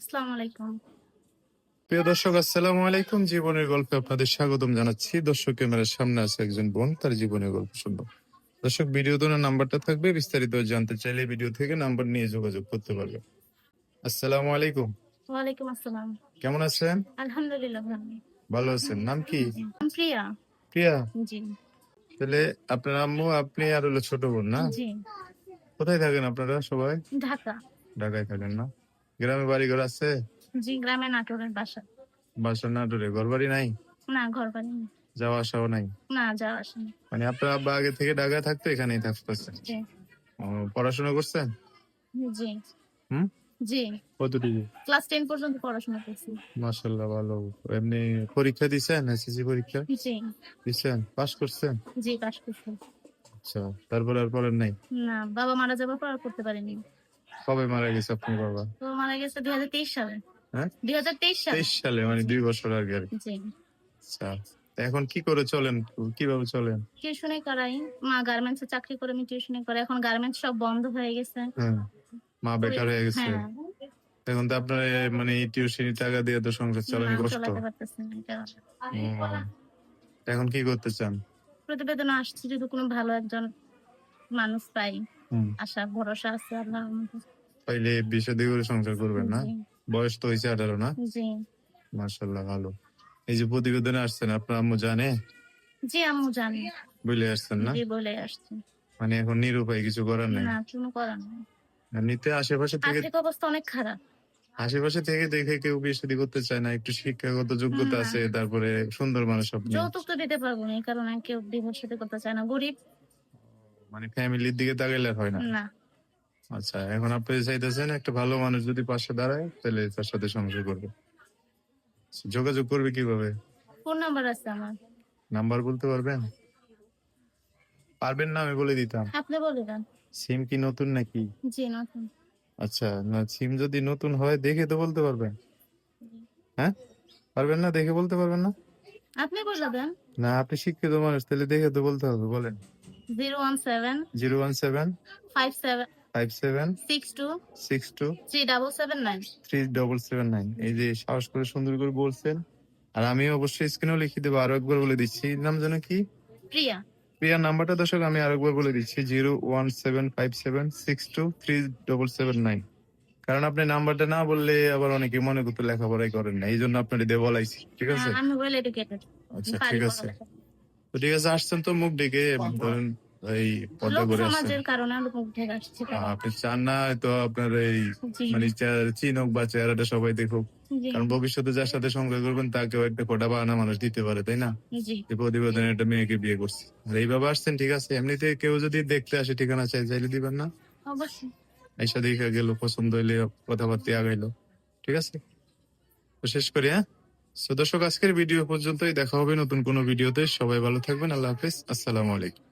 আসসালামু আলাইকুম। প্রিয় দর্শক, আসসালামু আলাইকুম। জীবনের গল্পে আপনাদের স্বাগতম জানাচ্ছি। দর্শক, ক্যামেরার সামনে আছে একজন বোন, তার জীবনের গল্প শুনবো। দর্শক, ভিডিও দোনার নাম্বারটা থাকবে, বিস্তারিত জানতে চাইলে ভিডিও থেকে নাম্বার নিয়ে যোগাযোগ করতে পারবে। আসসালামু আলাইকুম। ওয়ালাইকুম আসসালাম। কেমন আছেন? আলহামদুলিল্লাহ ভালো। ভালো আছেন? নাম কি? আমি প্রিয়া। প্রিয়া। জি। তাহলে আপনার আম্মু, আপনি আর হলো ছোট বোন না? জি। কোথায় থাকেন আপনারা সবাই? ঢাকা। ঢাকায় থাকেন না? গ্রামে বাড়ি ঘর আছে? জি, গ্রামে নাটোরের বাসা। বাসা নাটোরে, ঘর বাড়ি নাই? না, ঘর বাড়ি নেই। যাওয়া আসাও নাই? না, যাওয়া আসা নেই। মানে আপনার আব্বা আগে থেকে ঢাকায় থাকতো, এখানেই থাকতেছে? জি। পড়াশোনা করছেন? জি। হুম? জি। কতটুকু? ক্লাস 10 পর্যন্ত পড়াশোনা করছি। মাশাআল্লাহ, ভালো। এমনি পরীক্ষা দিছেন? এসএসসি পরীক্ষা জি। দিছেন? পাস করছেন? জি, পাস করছি। আচ্ছা, তারপরে আর পড়েন নাই? না, বাবা মারা যাবার পর আর করতে পারিনি। কবে মারা গেছে আপনার বাবা? তো মারা গেছে 2023 সালে। হ্যাঁ, 2023 সালে। 23 সালে, মানে 2 বছর আগে আর কি। জি। আচ্ছা, তা এখন কি করে চলেন? কিভাবে চলেন? টিউশনি করাই। মা গার্মেন্টসে চাকরি করে, আমি টিউশনি করাই। এখন গার্মেন্টস সব বন্ধ হয়ে গেছে। হ্যাঁ, মা বেকার হয়ে গেছে। হ্যাঁ। এখন তো আপনার মানে টিউশনি টাকা দিয়ে তো সংসার না, চালানো কষ্ট। চালাতে পারতেছি না এটা। এখন কি করতে চান? প্রতিবেদন আসছে, যদি কোনো ভালো একজন মানুষ পাই, আশা ভরসা আছে আল্লাহর মধ্যে। তাইলে বিয়ে শাদী করে সংসার করবেন না? জি। বয়স তো হয়েছে 18 না? জি। মাশাআল্লাহ, ভালো। এই যে প্রতিবেদনে আসছেন, আপনার আম্মু জানে? জি, আম্মু জানে। বলে আসছেন না? জি, বলে আসছে। মানে এখন নিরুপায়, কিছু করার নাই? না, কোনো করার নেই। এমনিতে আশেপাশে থেকে আর্থিক অবস্থা অনেক খারাপ। আশেপাশে থেকে দেখে কেউ বিয়ে শাদী করতে চায় না, একটু শিক্ষাগত যোগ্যতা না, আছে, তারপরে সুন্দর মানুষ আপনি। যৌতুক তো দিতে পারবো না, এই কারণে কেউ বিবাহ সাথে করতে চায় না, গরিব। মানে ফ্যামিলির দিকে তাকাইলে আর হয় না? না। আচ্ছা, এখন আপনি চাইতেছেন একটা ভালো মানুষ যদি পাশে দাঁড়ায়, তাহলে তার সাথে সংসার করবে। যোগাযোগ করবে কিভাবে? ফোন নাম্বার আছে আমার। নাম্বার বলতে পারবেন? পারবেন না, আমি বলে দিতাম। আপনি বলে দেন। সিম কি নতুন নাকি? জি, নতুন। আচ্ছা, না সিম যদি নতুন হয় দেখে তো বলতে পারবেন। হ্যাঁ, পারবেন না? দেখে বলতে পারবেন না? আপনি বলে দেন। না, আপনি শিক্ষিত মানুষ, তাহলে দেখে তো বলতে হবে, বলেন। 017 017 57 57 62 62 3779। 3779। এই যে সাহস করে সুন্দর করে বলছেন। আর আমি অবশ্যই স্ক্রিনেও লিখে দেবো, আরো একবার বলে দিচ্ছি। নাম যেন কি? প্রিয়া। প্রিয়ার নাম্বারটা দর্শক আমি আরেকবার বলে দিচ্ছি, 01757 62 3779। কারণ আপনি নাম্বারটা না বললে আবার অনেকে মনে করতে লেখাপড়াই করেন না, এই জন্য আপনার দিয়ে বলাইছি। ঠিক আছে? আমি ওয়েল এডুকেটেড। আচ্ছা, পারি ঠিক আছে। পড়ালেখা। তো ঠিক আছে, আসছেন তো মুখ ডেকে, ধরেন এই পর্দা লোক করে আসছেন। সমাজের কারণে লোক উঠে আসছে। আপনি চান না তো আপনার এই জি। মানে চিনক বা চেহারাটা সবাই দেখুক। জি। কারণ ভবিষ্যতে যার সাথে সংসার করবেন তাকেও একটা খোটা বাহানা মানুষ দিতে পারে, তাই না? জি। যে প্রতিবেদনে একটা মেয়েকে বিয়ে করছে, আর এইভাবে আসছেন, ঠিক আছে। এমনিতে কেউ যদি দেখতে আসে, ঠিকানা চাইলে দিবেন না? অবশ্যই। আইসা দেখা গেল, পছন্দ হইলে কথাবার্তা আগাইলো। ঠিক আছে, তো শেষ করি। হ্যাঁ, দর্শক, আজকের ভিডিও পর্যন্তই। দেখা হবে নতুন কোনো ভিডিওতে। সবাই ভালো থাকবেন। আল্লাহ হাফিজ। আসসালামু আলাইকুম।